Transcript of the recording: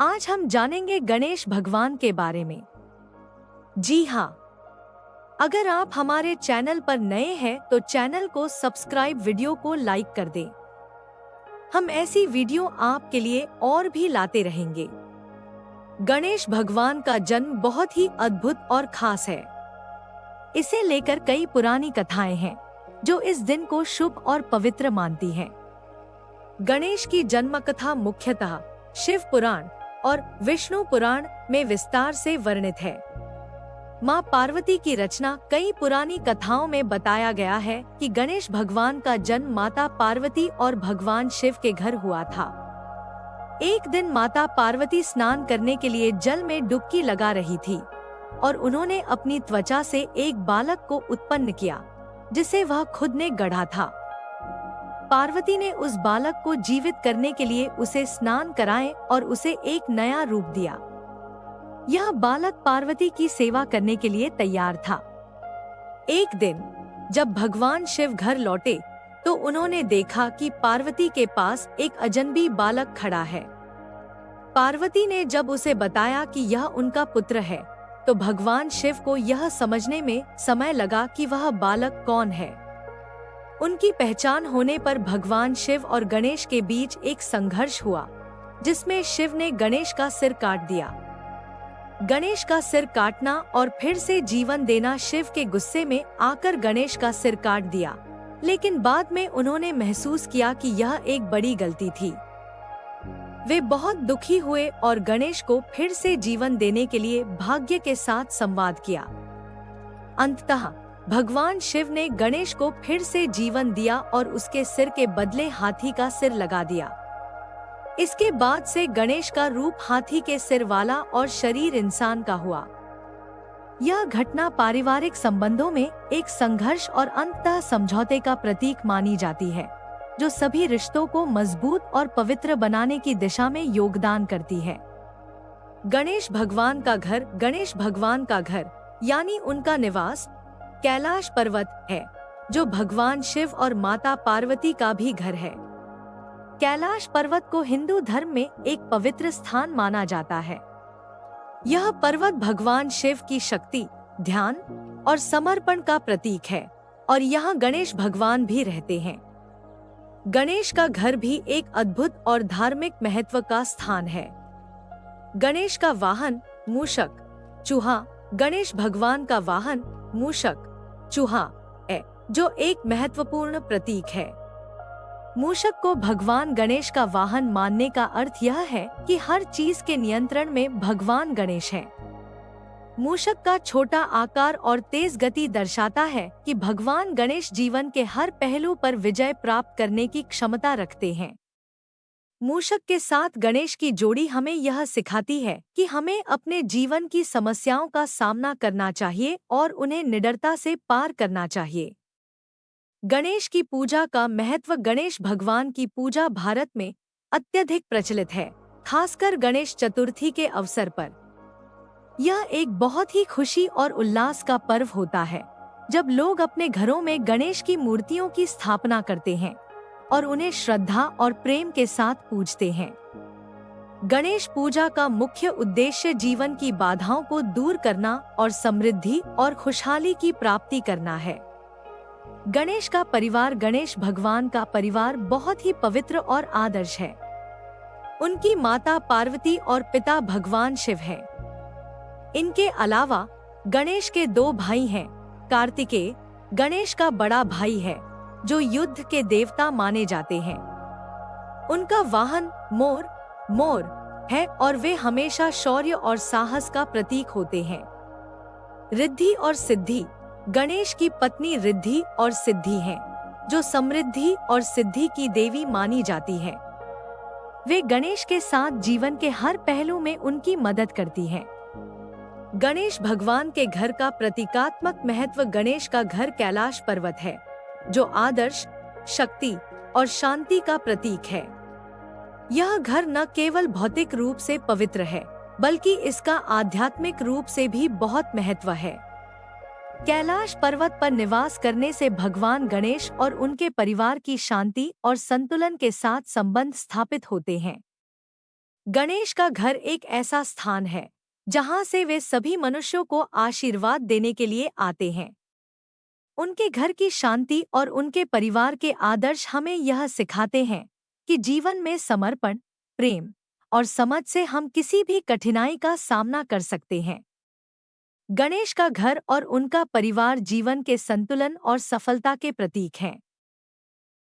आज हम जानेंगे गणेश भगवान के बारे में। जी हाँ, अगर आप हमारे चैनल पर नए हैं तो चैनल को सब्सक्राइब, वीडियो को लाइक कर दें। हम ऐसी वीडियो आपके लिए और भी लाते रहेंगे। गणेश भगवान का जन्म बहुत ही अद्भुत और खास है। इसे लेकर कई पुरानी कथाएं हैं जो इस दिन को शुभ और पवित्र मानती हैं। गणेश की जन्म कथा मुख्यतः शिव पुराण और विष्णु पुराण में विस्तार से वर्णित है। माँ पार्वती की रचना कई पुरानी कथाओं में बताया गया है कि गणेश भगवान का जन्म माता पार्वती और भगवान शिव के घर हुआ था। एक दिन माता पार्वती स्नान करने के लिए जल में डुबकी लगा रही थी और उन्होंने अपनी त्वचा से एक बालक को उत्पन्न किया जिसे वह खुद ने गढ़ा था। पार्वती ने उस बालक को जीवित करने के लिए उसे स्नान कराए और उसे एक नया रूप दिया। यह बालक पार्वती की सेवा करने के लिए तैयार था। एक दिन जब भगवान शिव घर लौटे तो उन्होंने देखा कि पार्वती के पास एक अजनबी बालक खड़ा है। पार्वती ने जब उसे बताया कि यह उनका पुत्र है तो भगवान शिव को यह समझने में समय लगा कि वह बालक कौन है। उनकी पहचान होने पर भगवान शिव और गणेश के बीच एक संघर्ष हुआ जिसमें शिव ने गणेश का सिर काट दिया। गणेश का सिर काटना और फिर से जीवन देना शिव के गुस्से में आकर गणेश का सिर काट दिया, लेकिन बाद में उन्होंने महसूस किया कि यह एक बड़ी गलती थी। वे बहुत दुखी हुए और गणेश को फिर से जीवन देने के लिए भाग्य के साथ संवाद किया। अंततः भगवान शिव ने गणेश को फिर से जीवन दिया और उसके सिर के बदले हाथी का सिर लगा दिया। इसके बाद से गणेश का रूप हाथी के सिर वाला और शरीर इंसान का हुआ। यह घटना पारिवारिक संबंधों में एक संघर्ष और अंततः समझौते का प्रतीक मानी जाती है, जो सभी रिश्तों को मजबूत और पवित्र बनाने की दिशा में योगदान करती है। गणेश भगवान का घर, गणेश भगवान का घर यानी उनका निवास कैलाश पर्वत है, जो भगवान शिव और माता पार्वती का भी घर है। कैलाश पर्वत को हिंदू धर्म में एक पवित्र स्थान माना जाता है। यह पर्वत भगवान शिव की शक्ति, ध्यान और समर्पण का प्रतीक है और यहाँ गणेश भगवान भी रहते हैं। गणेश का घर भी एक अद्भुत और धार्मिक महत्व का स्थान है। गणेश का वाहन मूषक, चूहा। गणेश भगवान का वाहन मूषक, चूहा है, जो एक महत्वपूर्ण प्रतीक है। मूषक को भगवान गणेश का वाहन मानने का अर्थ यह है कि हर चीज के नियंत्रण में भगवान गणेश हैं। मूषक का छोटा आकार और तेज गति दर्शाता है कि भगवान गणेश जीवन के हर पहलू पर विजय प्राप्त करने की क्षमता रखते हैं। मूषक के साथ गणेश की जोड़ी हमें यह सिखाती है कि हमें अपने जीवन की समस्याओं का सामना करना चाहिए और उन्हें निडरता से पार करना चाहिए। गणेश की पूजा का महत्व। गणेश भगवान की पूजा भारत में अत्यधिक प्रचलित है, खासकर गणेश चतुर्थी के अवसर पर। यह एक बहुत ही खुशी और उल्लास का पर्व होता है, जब लोग अपने घरों में गणेश की मूर्तियों की स्थापना करते हैं और उन्हें श्रद्धा और प्रेम के साथ पूजते हैं। गणेश पूजा का मुख्य उद्देश्य जीवन की बाधाओं को दूर करना और समृद्धि और खुशहाली की प्राप्ति करना है। गणेश का परिवार। गणेश भगवान का परिवार बहुत ही पवित्र और आदर्श है। उनकी माता पार्वती और पिता भगवान शिव हैं। इनके अलावा गणेश के दो भाई हैं। कार्तिकेय गणेश का बड़ा भाई है, जो युद्ध के देवता माने जाते हैं। उनका वाहन मोर है और वे हमेशा शौर्य और साहस का प्रतीक होते हैं। रिद्धि और सिद्धि गणेश की पत्नी रिद्धि और सिद्धि हैं, जो समृद्धि और सिद्धि की देवी मानी जाती है। वे गणेश के साथ जीवन के हर पहलू में उनकी मदद करती हैं। गणेश भगवान के घर का प्रतीकात्मक महत्व। गणेश का घर कैलाश पर्वत है, जो आदर्श, शक्ति और शांति का प्रतीक है। यह घर न केवल भौतिक रूप से पवित्र है, बल्कि इसका आध्यात्मिक रूप से भी बहुत महत्व है। कैलाश पर्वत पर निवास करने से भगवान गणेश और उनके परिवार की शांति और संतुलन के साथ संबंध स्थापित होते हैं। गणेश का घर एक ऐसा स्थान है जहां से वे सभी मनुष्यों को आशीर्वाद देने के लिए आते हैं। उनके घर की शांति और उनके परिवार के आदर्श हमें यह सिखाते हैं कि जीवन में समर्पण, प्रेम और समझ से हम किसी भी कठिनाई का सामना कर सकते हैं। गणेश का घर और उनका परिवार जीवन के संतुलन और सफलता के प्रतीक हैं।